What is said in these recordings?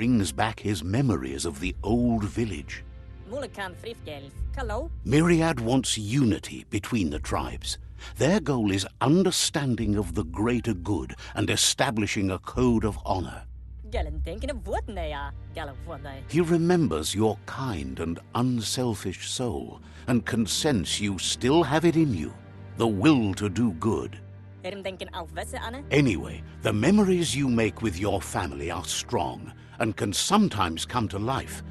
brings back his memories of the old village. Mulkan Frifgelf, hello? Myriad wants unity between the tribes. Their goal is understanding of the greater good and establishing a code of honor. Galen denken of what nea, Galen what they. He remembers your kind and unselfish soul and can sense you still have it in you, the will to do good. Erim denken aufwesse Anne? Anyway, the memories you make with your family are strong and can sometimes come to life.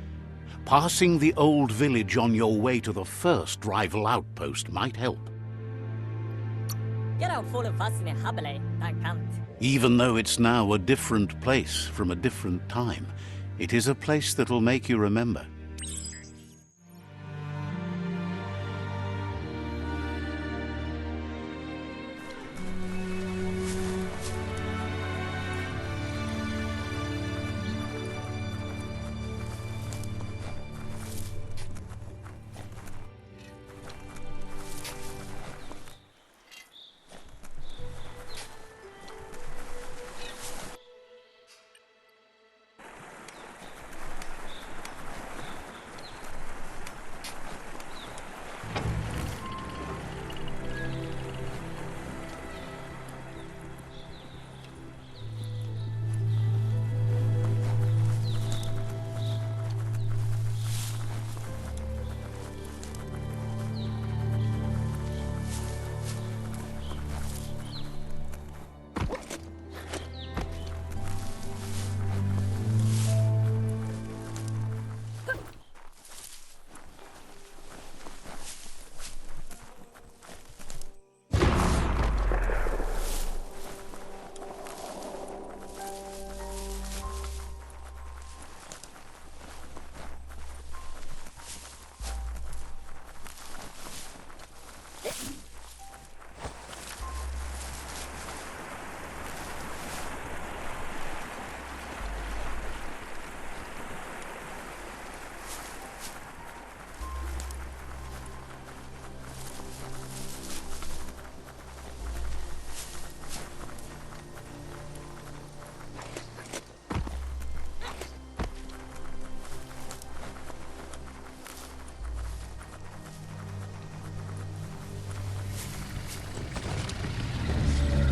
Passing the old village on your way to the first rival outpost might help. Get out full of vassine habele, I can't. Even though it's now a different place from a different time, it is a place that'll make you remember.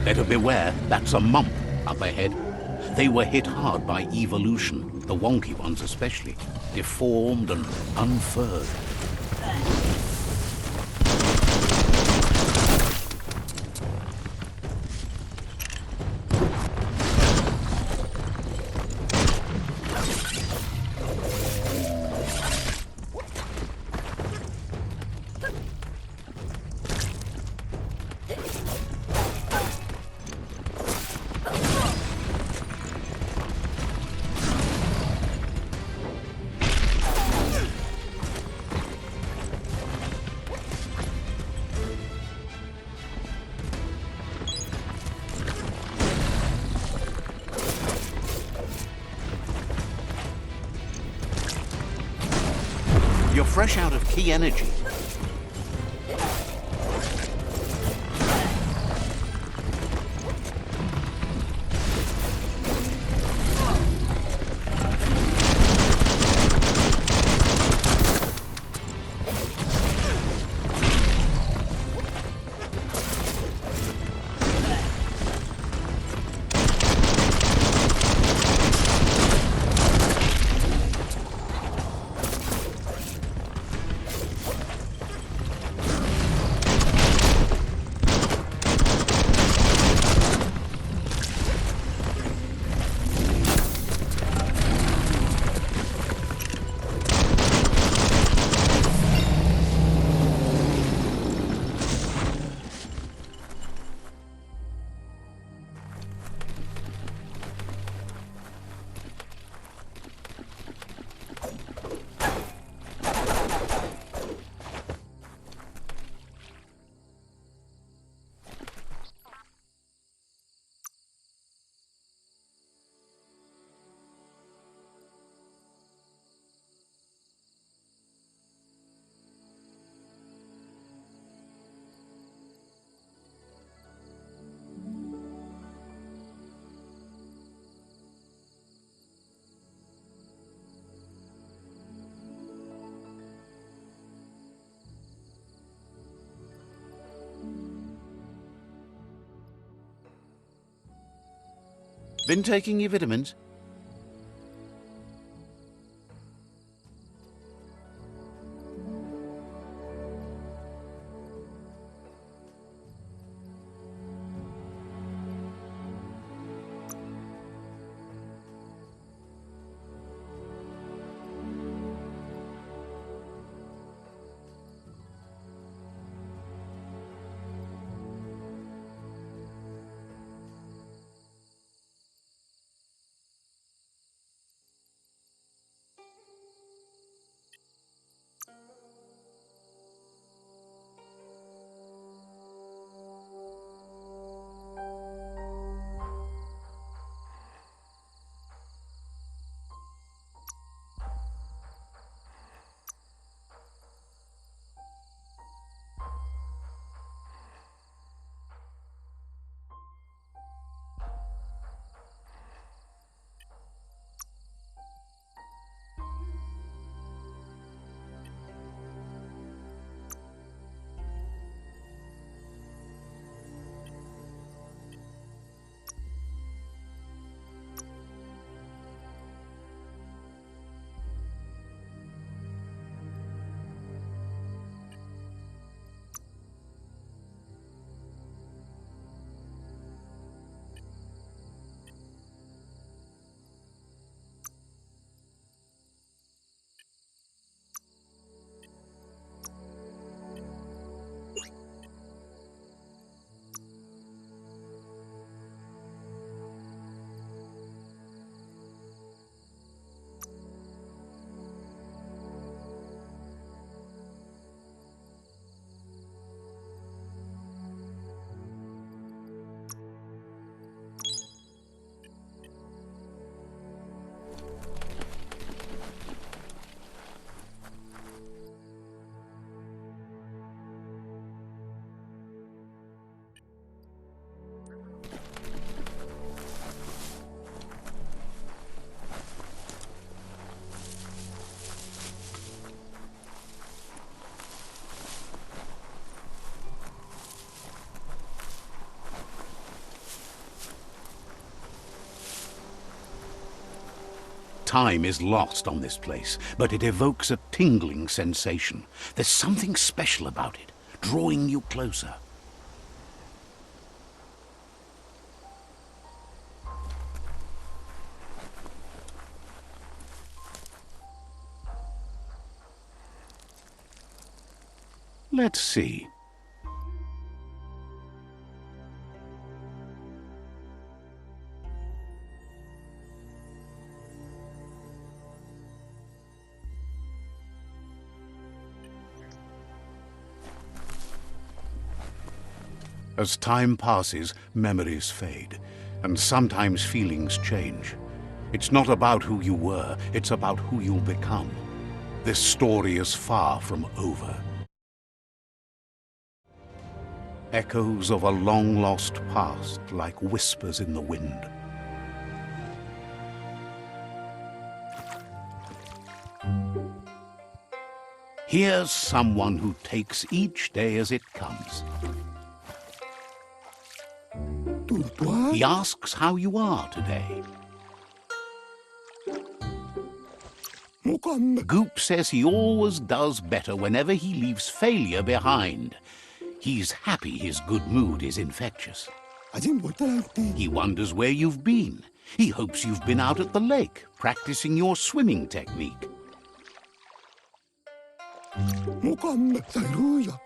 Better beware, that's a mump up ahead. They were hit hard by evolution, the wonky ones especially, deformed and unfurred. You're fresh out of key energy. Been taking your vitamins? Time is lost on this place, but it evokes a tingling sensation. There's something special about it, drawing you closer. Let's see. As time passes, memories fade, and sometimes feelings change. It's not about who you were, it's about who you'll become. This story is far from over. Echoes of a long-lost past, like whispers in the wind. Here's someone who takes each day as it comes. He asks how you are today. Goop says he always does better whenever he leaves failure behind. He's happy his good mood is infectious. He wonders where you've been. He hopes you've been out at the lake, practicing your swimming technique.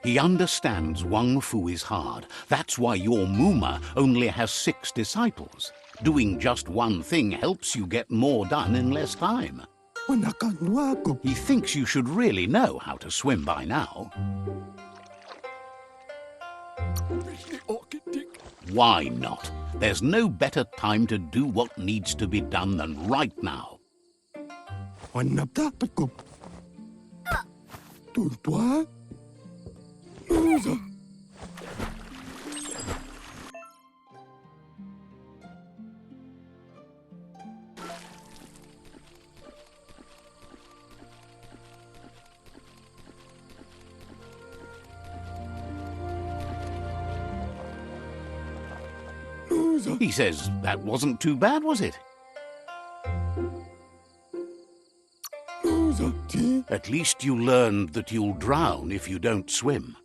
He understands Wang Fu is hard. That's why your Muma only has 6 disciples. Doing just one thing helps you get more done in less time. He thinks you should really know how to swim by now. Why not? There's no better time to do what needs to be done than right now. He says that wasn't too bad, was it? At least you learned that you'll drown if you don't swim.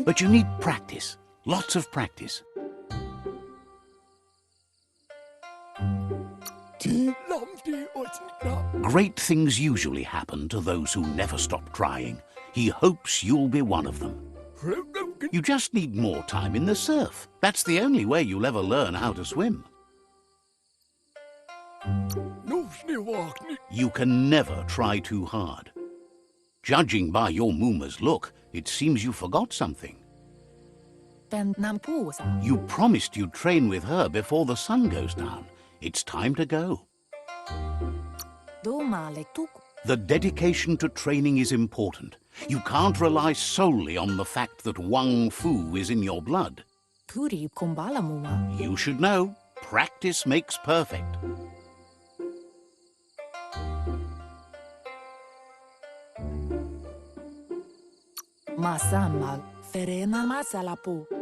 But you need practice, lots of practice. Great things usually happen to those who never stop trying. He hopes you'll be one of them. You just need more time in the surf. That's the only way you'll ever learn how to swim. You can never try too hard. Judging by your Mooma's look, it seems you forgot something. You promised you'd train with her before the sun goes down. It's time to go. The dedication to training is important. You can't rely solely on the fact that Wang Fu is in your blood. You should know, practice makes perfect.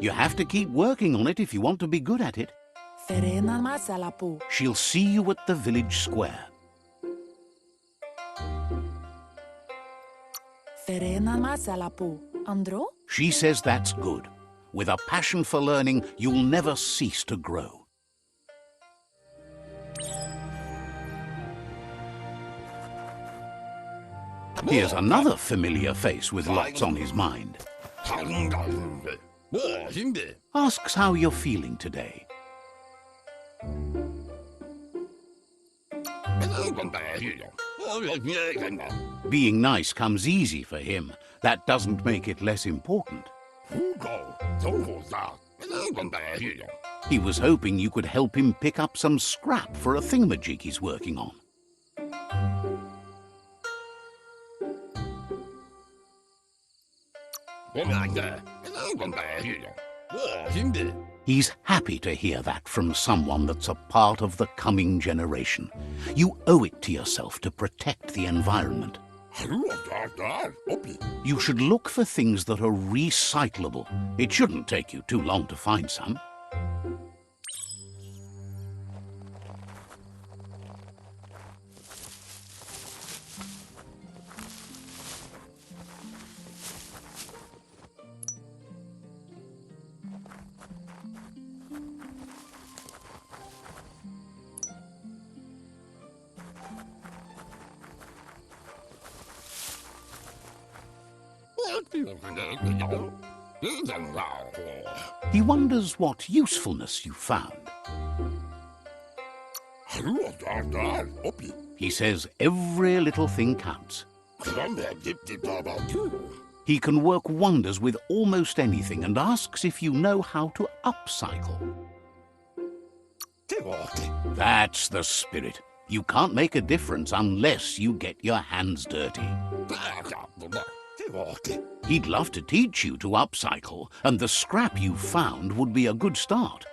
You have to keep working on it if you want to be good at it. She'll see you at the village square. She says that's good. With a passion for learning, you'll never cease to grow. Here's another familiar face with lots on his mind. Asks how you're feeling today. Being nice comes easy for him. That doesn't make it less important. He was hoping you could help him pick up some scrap for a thingamajig he's working on. He's happy to hear that from someone that's a part of the coming generation. You owe it to yourself to protect the environment. You should look for things that are recyclable. It shouldn't take you too long to find some. He wonders what usefulness you found. He says every little thing counts. He can work wonders with almost anything and asks if you know how to upcycle. That's the spirit. You can't make a difference unless you get your hands dirty. He'd love to teach you to upcycle, and the scrap you found would be a good start.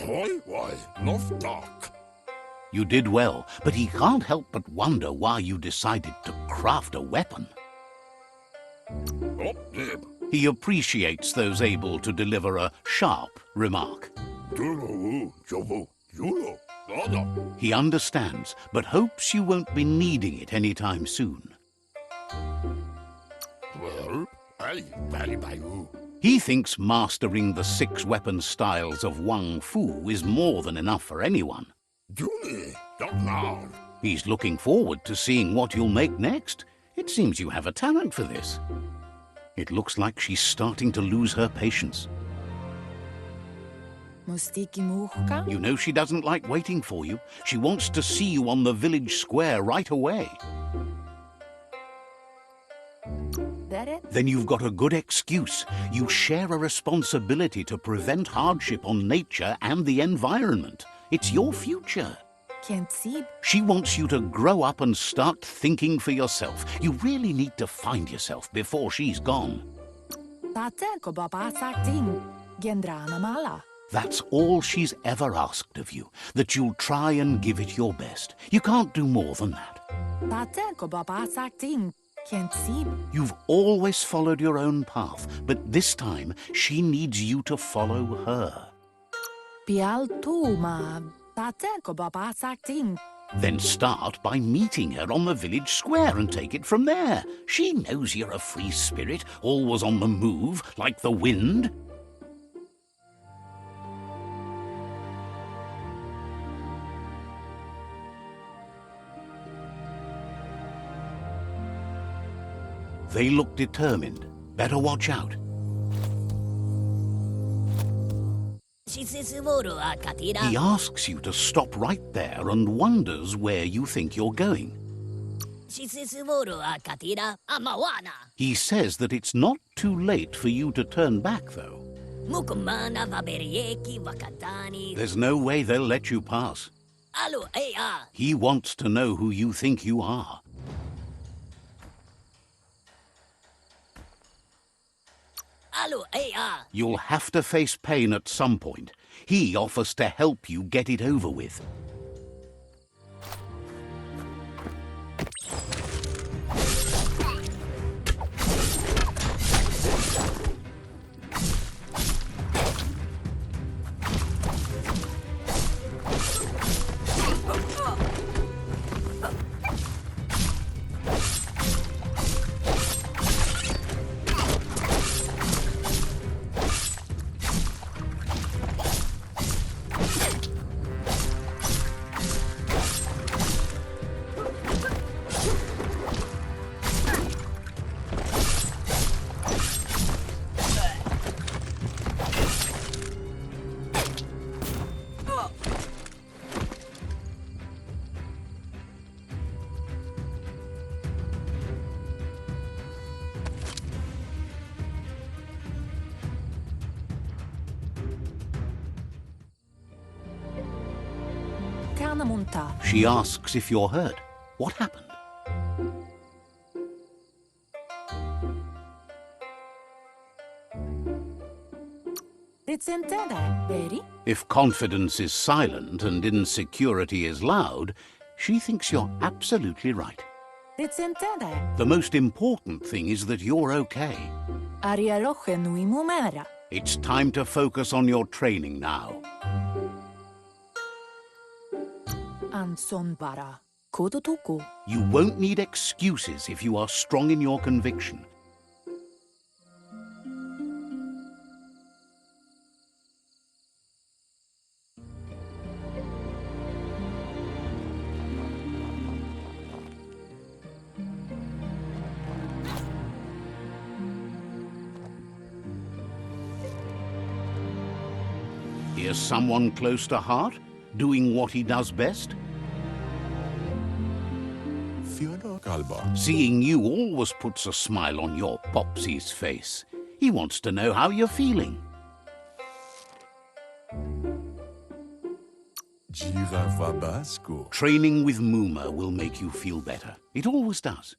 Toy why love dark. You did well, but he can't help but wonder why you decided to craft a weapon. Oh, Dib. He appreciates those able to deliver a sharp remark. Dulu, Jovu, Yulo, Dada. He understands, but hopes you won't be needing it anytime soon. Well, I very by you. He thinks mastering the 6 weapon styles of Wang Fu is more than enough for anyone. Juni, not loud. He's looking forward to seeing what you'll make next. It seems you have a talent for this. It looks like she's starting to lose her patience. Mustiki muhka? You know she doesn't like waiting for you. She wants to see you on the village square right away. That it? Then you've got a good excuse. You share a responsibility to prevent hardship on nature and the environment. It's your future. Can't see. She wants you to grow up and start thinking for yourself. You really need to find yourself before she's gone. Tate ko baba sakting. Gendrana mala. That's all she's ever asked of you, that you'll try and give it your best. You can't do more than that. Tate ko baba sakting. Can't see. You've always followed your own path, but this time she needs you to follow her. Pial tu ma. Tate ko baba sakting. Then start by meeting her on the village square and take it from there. She knows you're a free spirit, always on the move, like the wind. They look determined. Better watch out. He asks you to stop right there and wonders where you think you're going. He says that it's not too late for you to turn back, though. There's no way they'll let you pass. He wants to know who you think you are. You'll have to face pain at some point. He offers to help you get it over with. She asks if you're hurt. What happened? If confidence is silent and insecurity is loud, she thinks you're absolutely right. The most important thing is that you're okay. It's time to focus on your training now. You won't need excuses if you are strong in your conviction. Here's someone close to heart, doing what he does best. Seeing you always puts a smile on your Popsy's face. He wants to know how you're feeling. Training with Muma will make you feel better. It always does.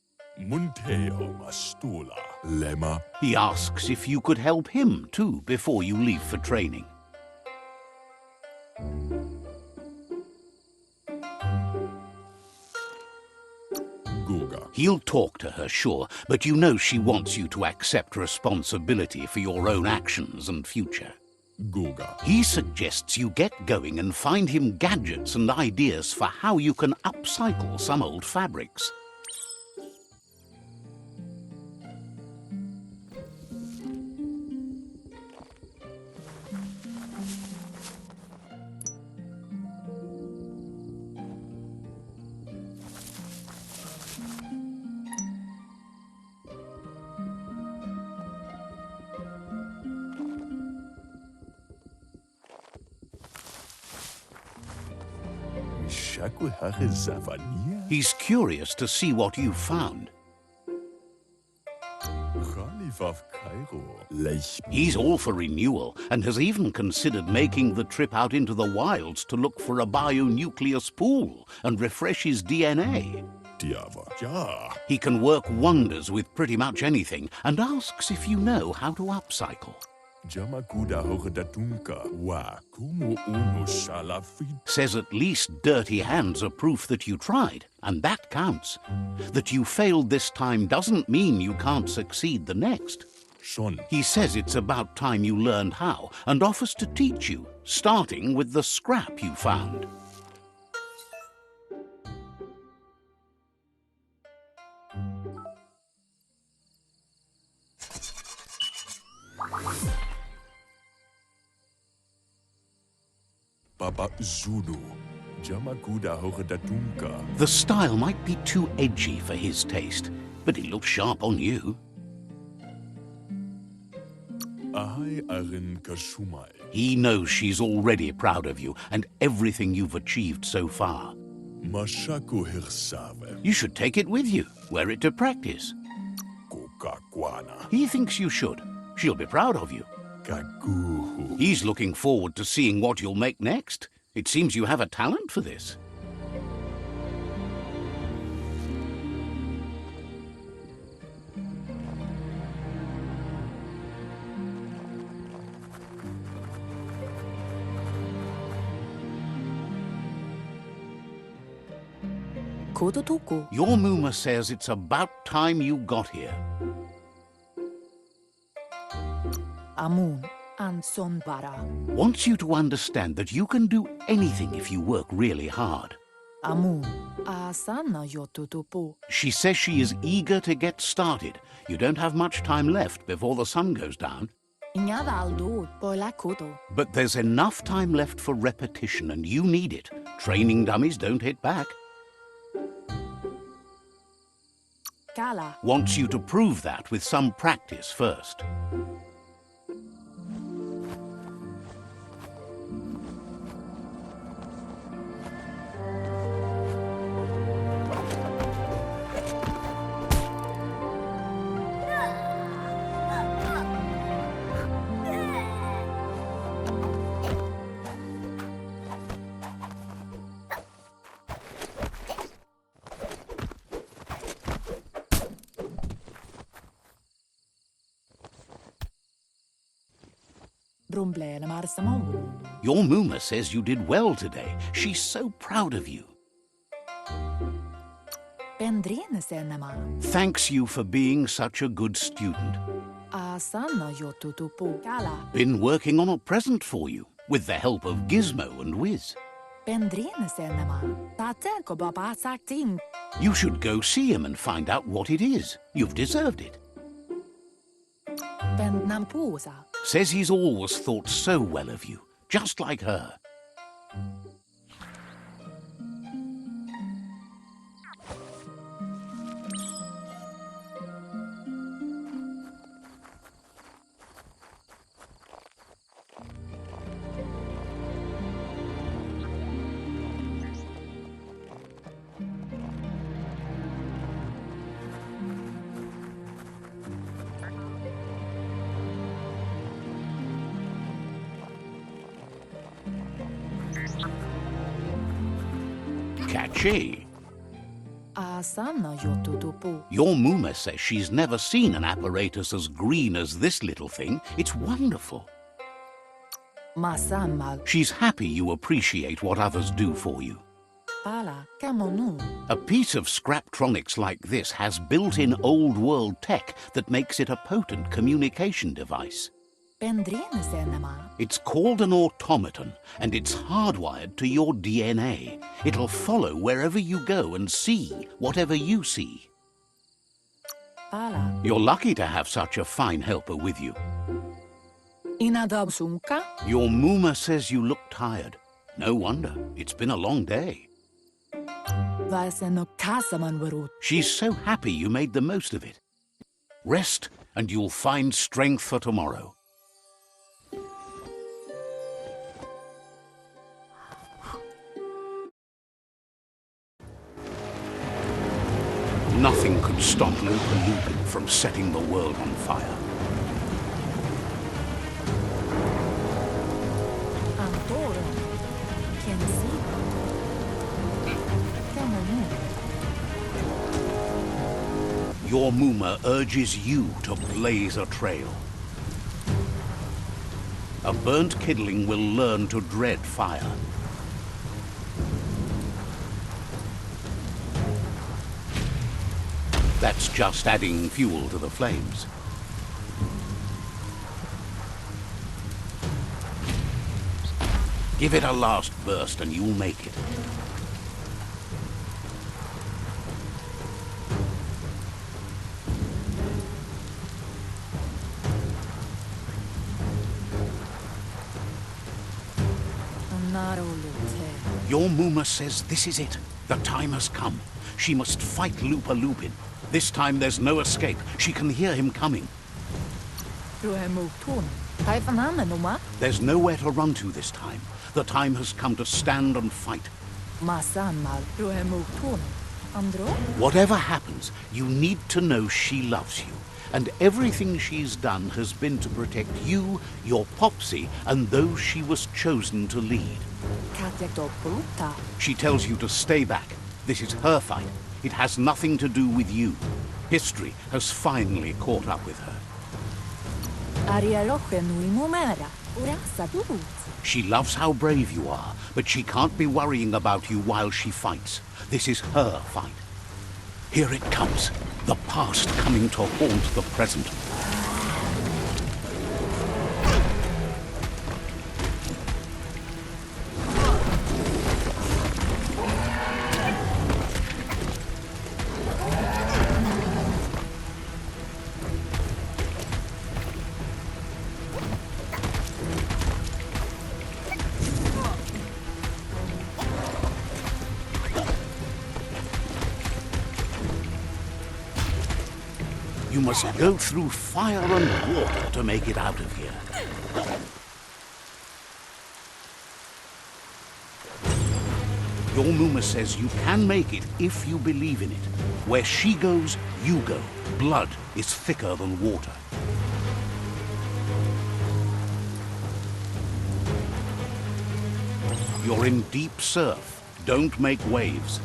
He asks if you could help him too before you leave for training. He'll talk to her, sure, but you know she wants you to accept responsibility for your own actions and future. Goga. He suggests you get going and find him gadgets and ideas for how you can upcycle some old fabrics. He's curious to see what you've found. He's all for renewal and has even considered making the trip out into the wilds to look for a bionucleus pool and refresh his DNA. He can work wonders with pretty much anything and asks if you know how to upcycle. Says at least dirty hands are proof that you tried, and that counts. That you failed this time doesn't mean you can't succeed the next. He says it's about time you learned how and offers to teach you, starting with the scrap you found. Baba Zulu. The style might be too edgy for his taste, but it looks sharp on you. He knows she's already proud of you and everything you've achieved so far. You should take it with you, wear it to practice. He thinks you should. She'll be proud of you. He's looking forward to seeing what you'll make next. It seems you have a talent for this. Your Muma says it's about time you got here. Amun and Sonbara. Wants you to understand that you can do anything if you work really hard. Amun asana yotutupu. She says she is eager to get started. You don't have much time left before the sun goes down. Inyadaldo boilakuto. But there's enough time left for repetition, and you need it. Training dummies don't hit back. Kala. Wants you to prove that with some practice first. Your Muma says you did well today. She's so proud of you. Thanks you for being such a good student. Been working on a present for you, with the help of Gizmo and Wiz. You should go see him and find out what it is. You've deserved it. Says he's always thought so well of you, just like her. Catchy. Your Muma says she's never seen an apparatus as green as this little thing. It's wonderful. She's happy you appreciate what others do for you. Pala, Kamonu. A piece of Scraptronics like this has built-in old-world tech that makes it a potent communication device. Pendrine Senema. It's called an automaton, and it's hardwired to your DNA. It'll follow wherever you go and see whatever you see. Pala. You're lucky to have such a fine helper with you. Inadabsunka. Your Muma says you look tired. No wonder. It's been a long day. Vaseno Kasaman Varut. She's so happy you made the most of it. Rest, and you'll find strength for tomorrow. Nothing could stop Lupa Lupin from setting the world on fire. Antoro. Kensi. Kamonu. Your Muma urges you to blaze a trail. A burnt kidling will learn to dread fire. That's just adding fuel to the flames. Give it a last burst and you'll make it. Narolute. Your Muma says this is it. The time has come. She must fight Lupa Lupin. This time there's no escape. She can hear him coming. Ruhemutun. Taifanamenuma. There's nowhere to run to this time. The time has come to stand and fight. Masanmal. Ruhemutun. Andro. Whatever happens, you need to know she loves you. And everything she's done has been to protect you, your Popsy, and those she was chosen to lead. Katektoputa. She tells you to stay back. This is her fight. It has nothing to do with you. History has finally caught up with her. Ariaroche nui mumera. Urasa durut. She loves how brave you are, but she can't be worrying about you while she fights. This is her fight. Here it comes. The past coming to haunt the present. You must go through fire and water to make it out of here. Your Muma says you can make it if you believe in it. Where she goes, you go. Blood is thicker than water. You're in deep surf. Don't make waves.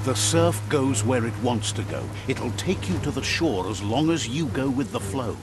The surf goes where it wants to go. It'll take you to the shore as long as you go with the flow.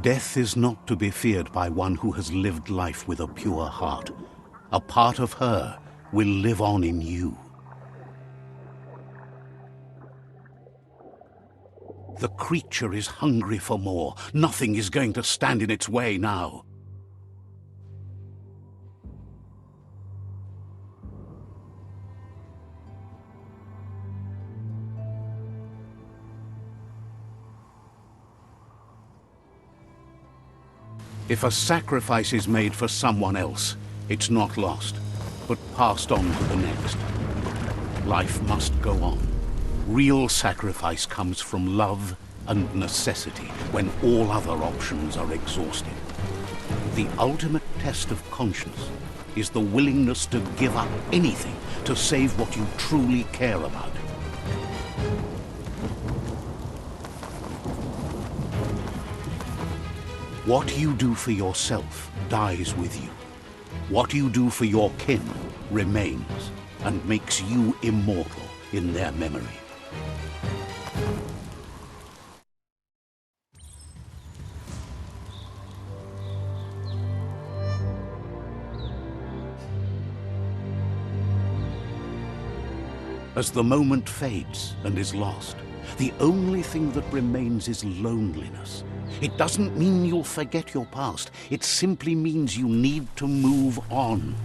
Death is not to be feared by one who has lived life with a pure heart. A part of her will live on in you. The creature is hungry for more. Nothing is going to stand in its way now. If a sacrifice is made for someone else, it's not lost, but passed on to the next. Life must go on. Real sacrifice comes from love and necessity when all other options are exhausted. The ultimate test of conscience is the willingness to give up anything to save what you truly care about. What you do for yourself dies with you. What you do for your kin remains and makes you immortal in their memory. As the moment fades and is lost, the only thing that remains is loneliness. It doesn't mean you'll forget your past. It simply means you need to move on.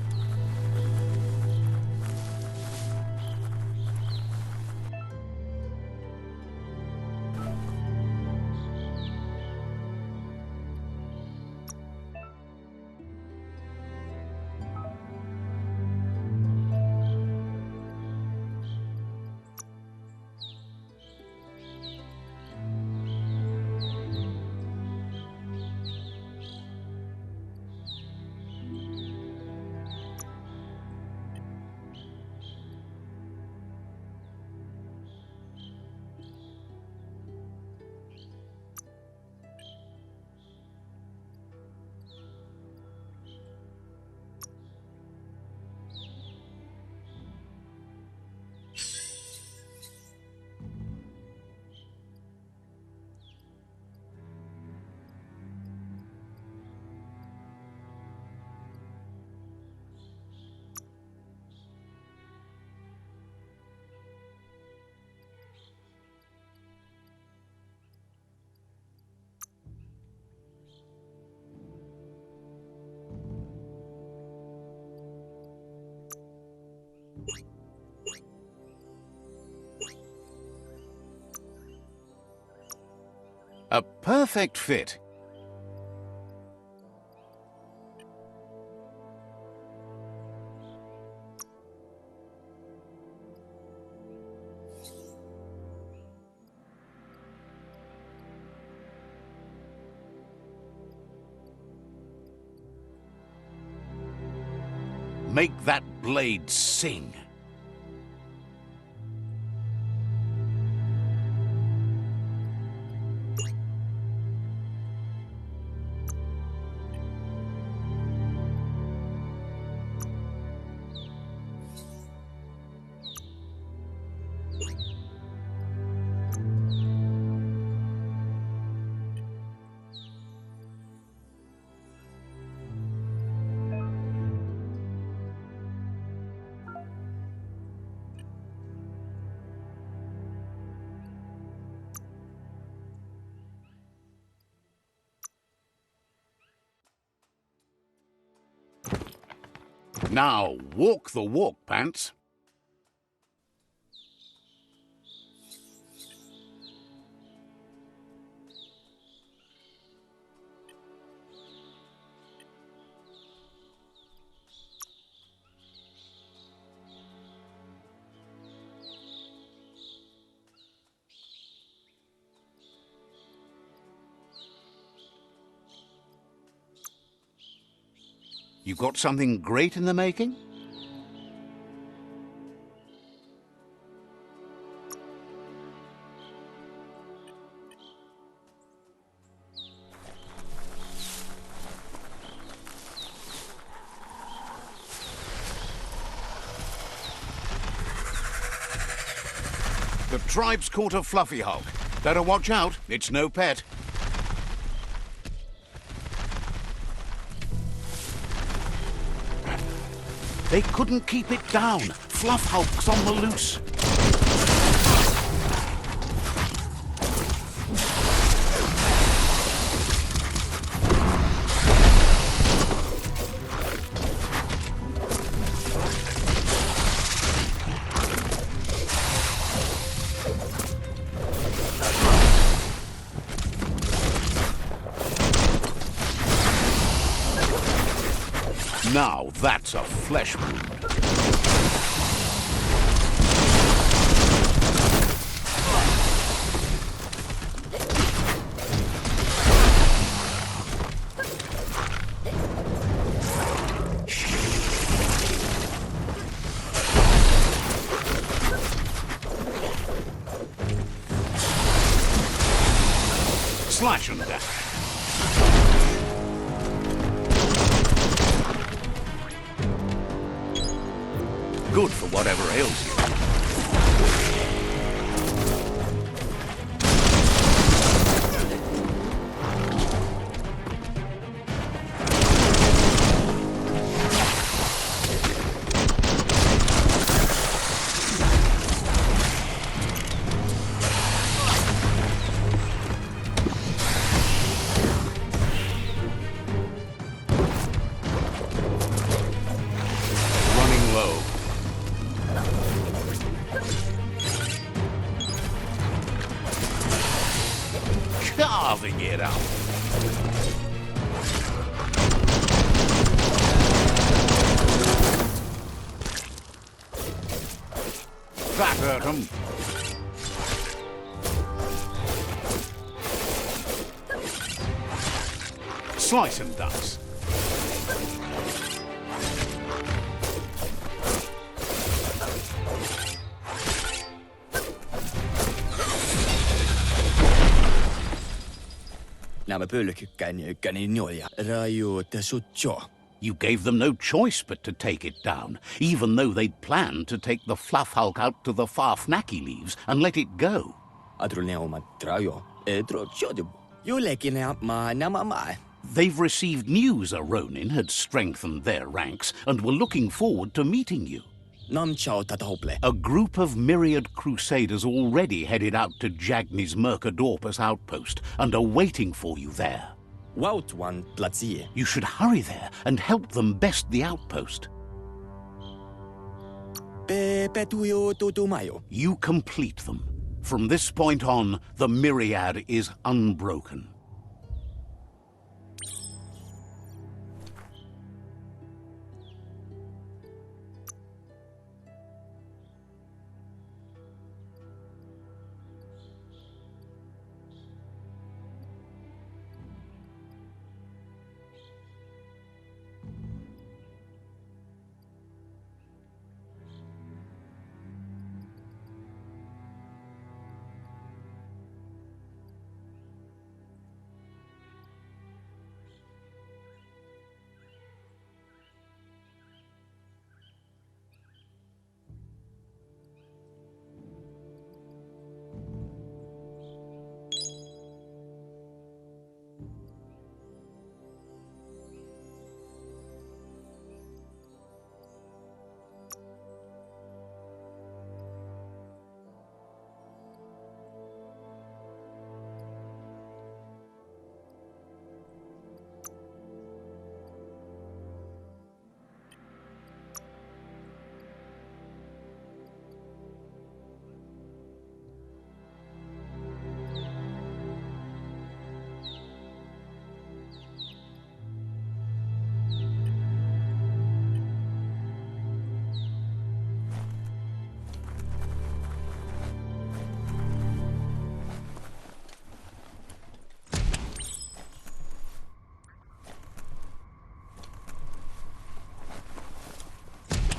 A perfect fit. Make that blade sing. Now, walk the walk, Pants. You got something great in the making? The tribe's caught a fluffy hulk. Better watch out, it's no pet. They couldn't keep it down. Fluff Hulk's on the loose. Now that's a flesh wound. Slash and dash. Good for whatever ails you. Running low. Carving it up. That hurt him. Slice and dice. Nämä pölkykkäinjoja rajuutta sutjo. You gave them no choice but to take it down, even though they'd planned to take the Fluff Hulk out to the Farfnacky Leaves and let it go. Atrulneumat trajo. Trotsjodu. Jullekin nämä. They've received news a Ronin had strengthened their ranks and were looking forward to meeting you. Namchao tatahople. A group of myriad crusaders already headed out to Jagni's Mercadorpus outpost and are waiting for you there. Wautwan platsie. You should hurry there and help them best the outpost. Petuyo tutumayo. You complete them. From this point on, the myriad is unbroken.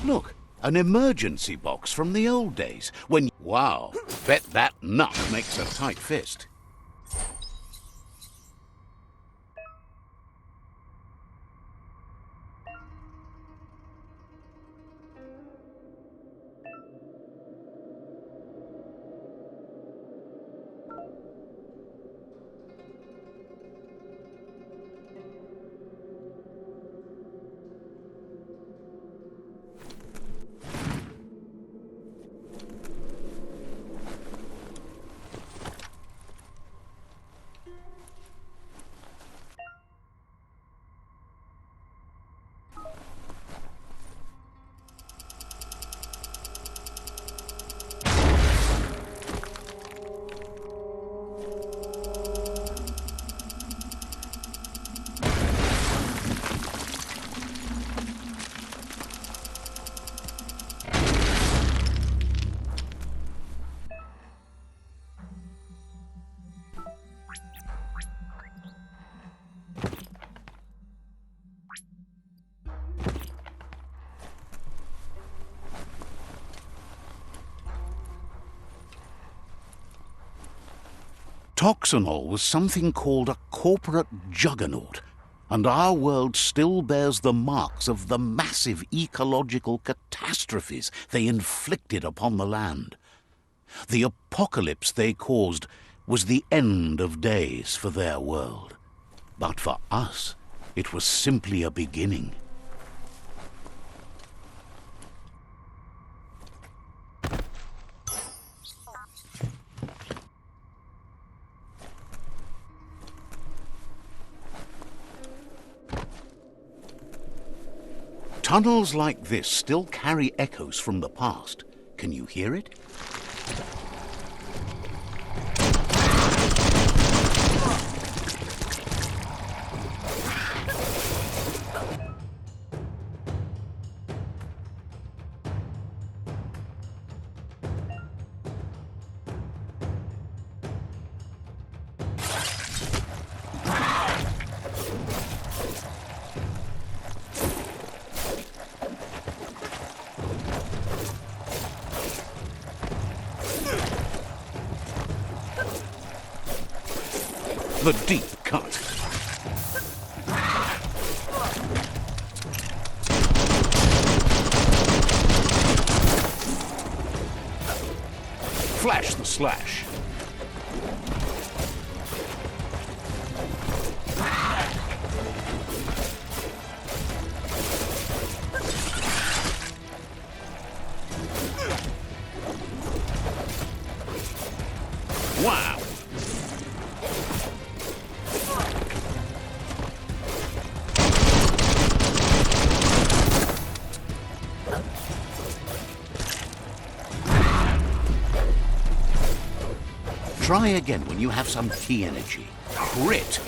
Look, an emergency box from the old days when... Wow, bet that nut makes a tight fist. Toxanol was something called a corporate juggernaut, and our world still bears the marks of the massive ecological catastrophes they inflicted upon the land. The apocalypse they caused was the end of days for their world. But for us, it was simply a beginning. Tunnels like this still carry echoes from the past. Can you hear it? The deep cut. Flash the slash. Wow. Try again when you have some key energy. Crit!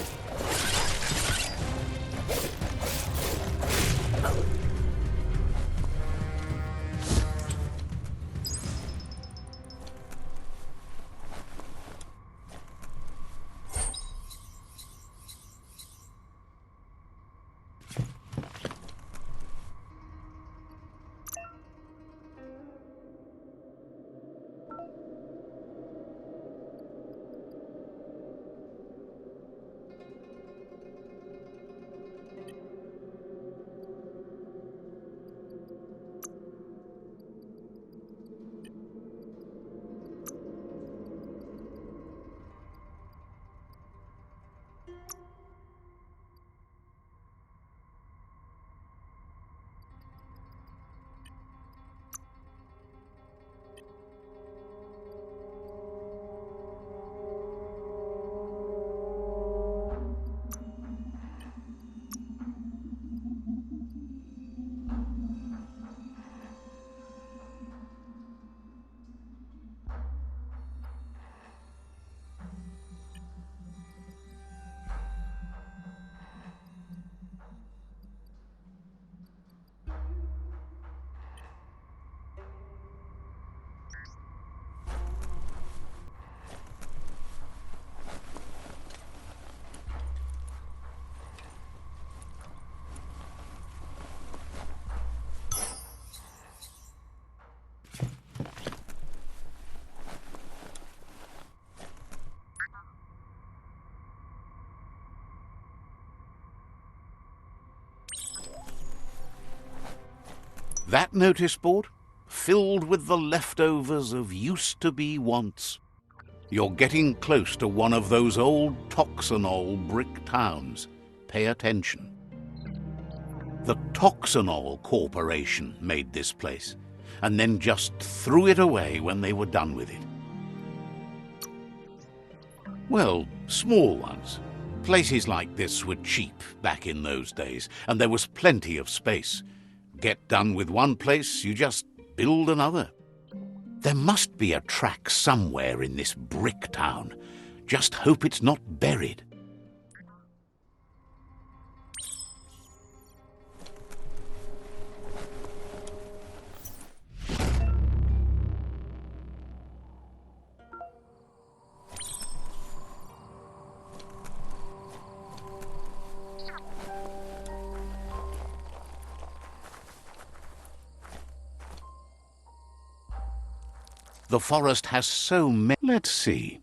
That notice board? Filled with the leftovers of used-to-be wants. You're getting close to one of those old Toxanol brick towns. Pay attention. The Toxanol Corporation made this place, and then just threw it away when they were done with it. Well, small ones. Places like this were cheap back in those days, and there was plenty of space. Get done with one place, you just build another. There must be a track somewhere in this brick town. Just hope it's not buried. The forest has so many. Let's see.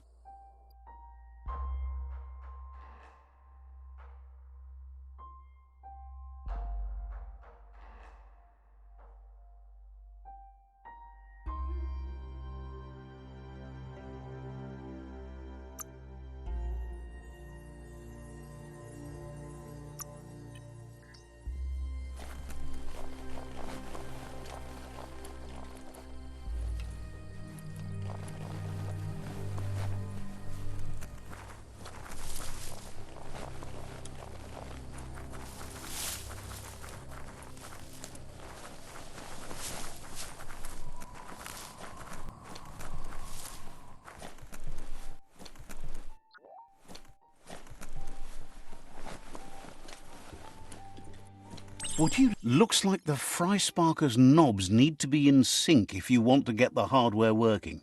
Would you? Looks like the Fry Sparker's knobs need to be in sync if you want to get the hardware working.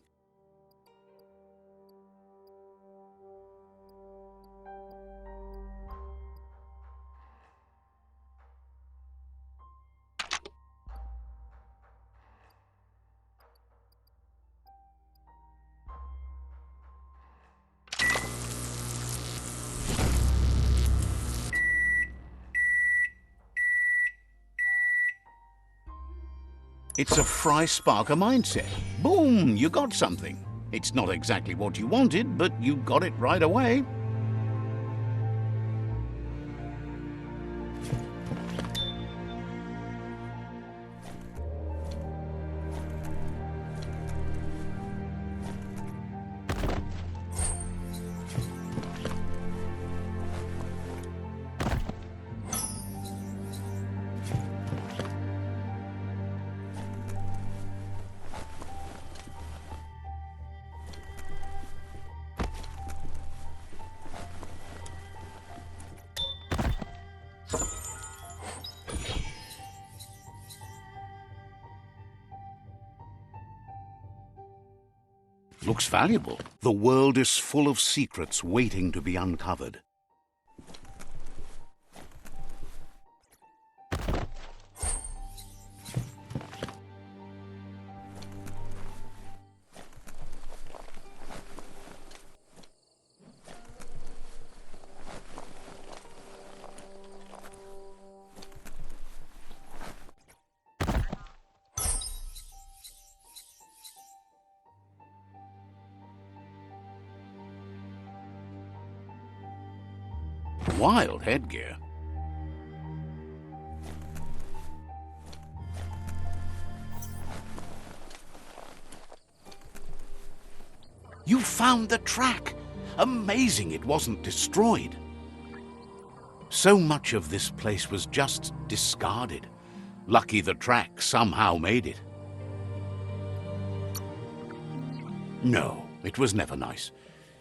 It's a Fry Sparker mindset. Boom, you got something. It's not exactly what you wanted, but you got it right away. Looks valuable. The world is full of secrets waiting to be uncovered. Wild headgear. You found the track! Amazing it wasn't destroyed. So much of this place was just discarded. Lucky the track somehow made it. No, it was never nice.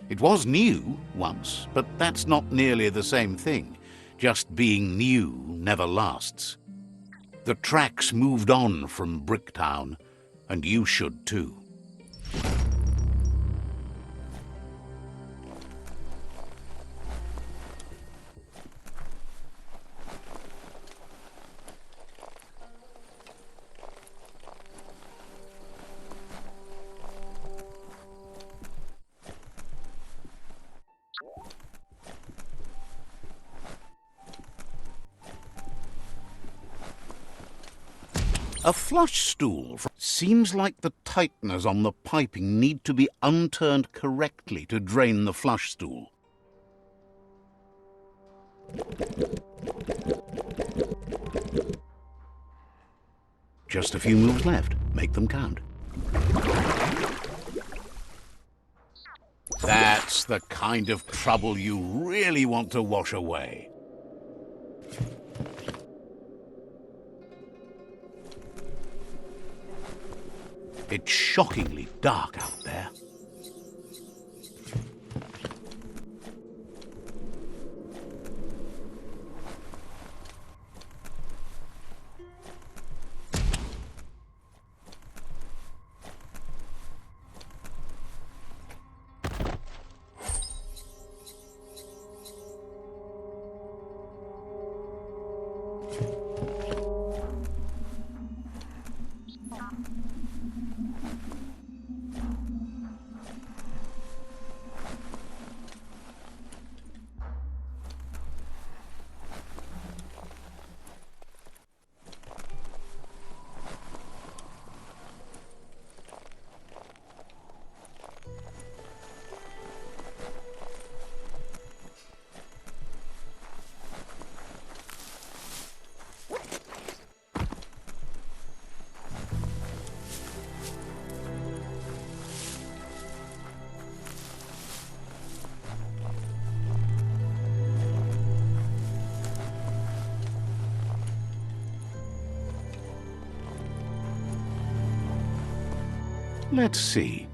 It was new once, but that's not nearly the same thing. Just being new never lasts. The tracks moved on from Bricktown, and you should too. A flush stool. Seems like the tighteners on the piping need to be unturned correctly to drain the flush stool. Just a few moves left. Make them count. That's the kind of trouble you really want to wash away. It's shockingly dark out there. Let's see.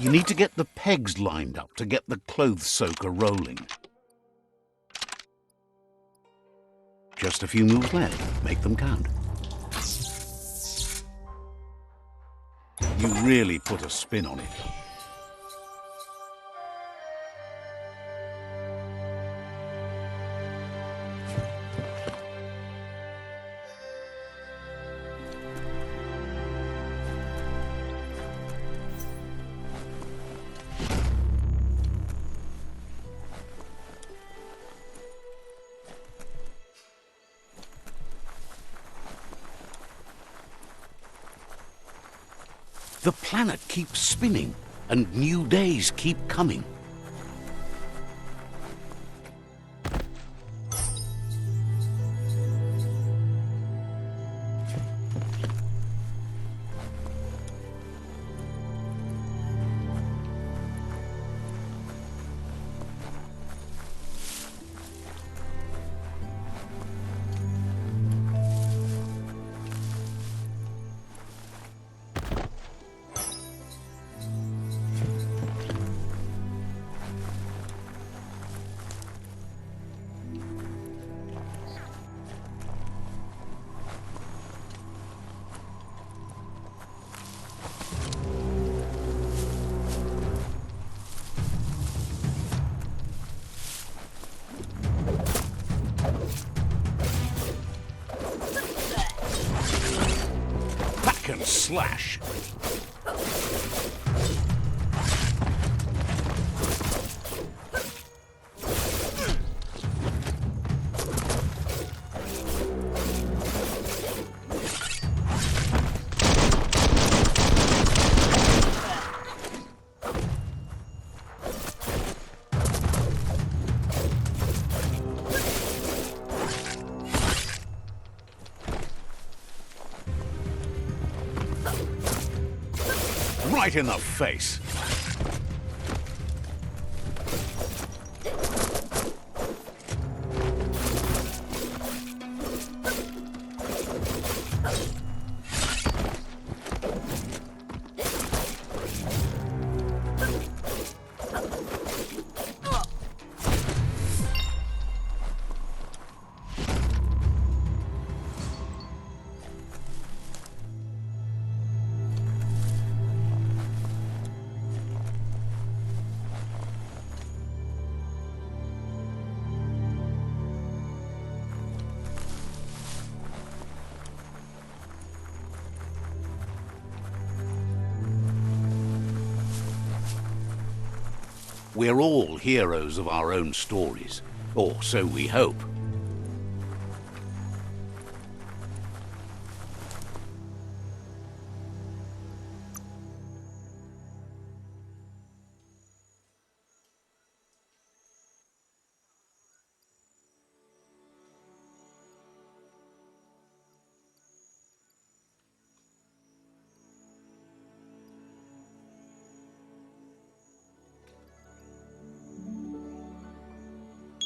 You need to get the pegs lined up to get the clothes soaker rolling. Just a few moves left. Make them count. You really put a spin on it. The planet keeps spinning, and new days keep coming. Hack and slash. Right in the face. We're all heroes of our own stories, or so we hope.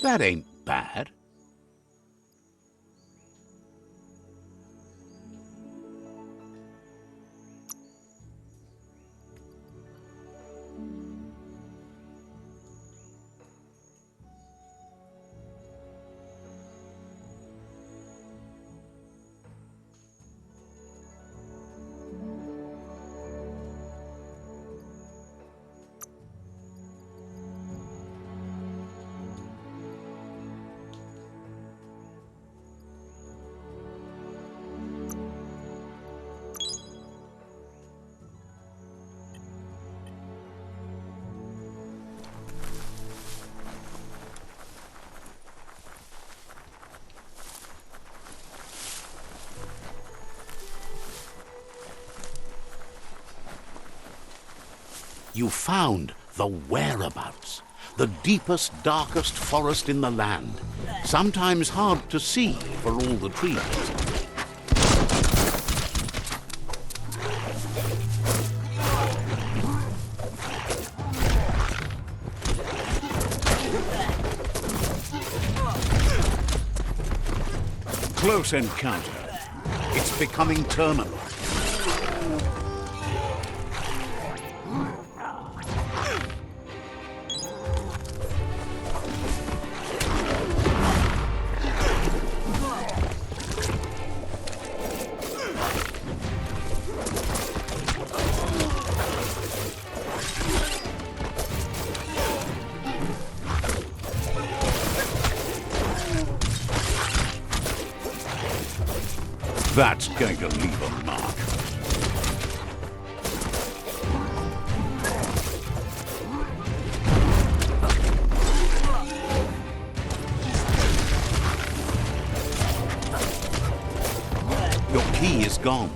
That ain't bad. You found the whereabouts, the deepest, darkest forest in the land, sometimes hard to see for all the trees. Close encounter. It's becoming terminal. That's going to leave a mark. Your key is gone.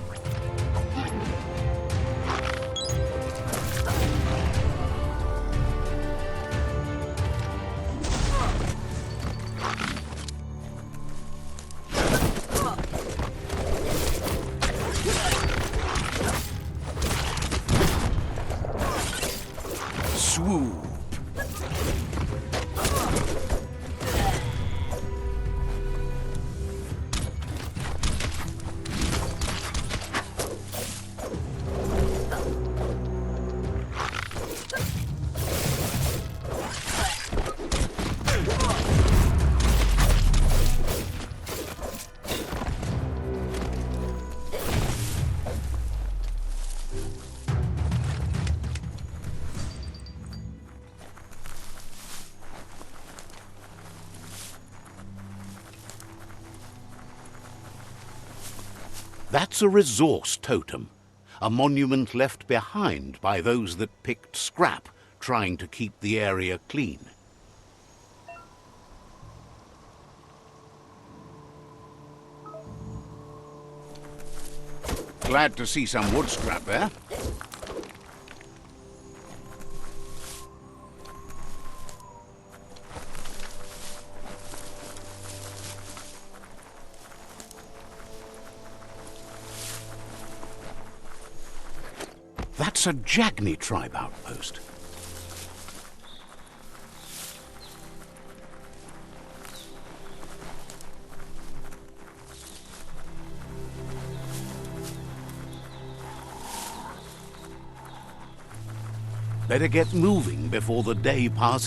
Swoop. That's a resource totem, a monument left behind by those that picked scrap, trying to keep the area clean. Glad to see some wood scrap there. That's a Jagni tribe outpost. Better get moving before the day passes.